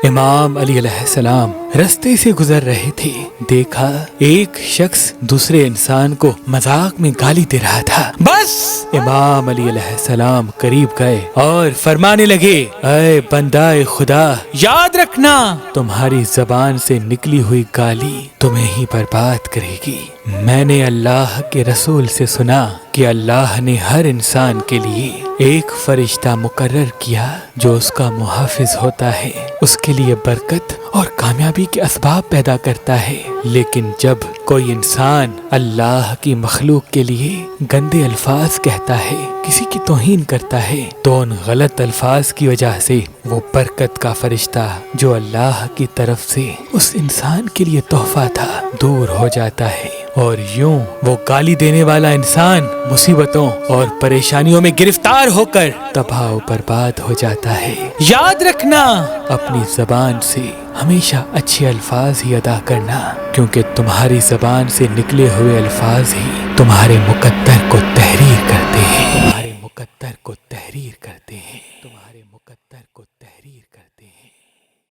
امام علی علیہ السلام رستے سے گزر رہے تھے، دیکھا ایک شخص دوسرے انسان کو مذاق میں گالی دے رہا تھا۔ بس امام علی علیہ السلام قریب گئے اور فرمانے لگے، اے بندہ خدا، یاد رکھنا تمہاری زبان سے نکلی ہوئی گالی تمہیں ہی برباد کرے گی۔ میں نے اللہ کے رسول سے سنا کہ اللہ نے ہر انسان کے لیے ایک فرشتہ مقرر کیا جو اس کا محافظ ہوتا ہے، اس کے لیے برکت اور کامیابی کے اسباب پیدا کرتا ہے۔ لیکن جب کوئی انسان اللہ کی مخلوق کے لیے گندے الفاظ کہتا ہے، کسی کی توہین کرتا ہے، تو ان غلط الفاظ کی وجہ سے وہ برکت کا فرشتہ جو اللہ کی طرف سے اس انسان کے لیے تحفہ تھا دور ہو جاتا ہے، اور یوں وہ گالی دینے والا انسان مصیبتوں اور پریشانیوں میں گرفتار ہو کر تباہ و برباد ہو جاتا ہے۔ یاد رکھنا اپنی زبان سے ہمیشہ اچھے الفاظ ہی ادا کرنا، کیونکہ تمہاری زبان سے نکلے ہوئے الفاظ ہی تمہارے مقدر کو تحریر کرتے ہیں، تمہارے مقدر کو تحریر کرتے ہیں، تمہارے مقدر کو تحریر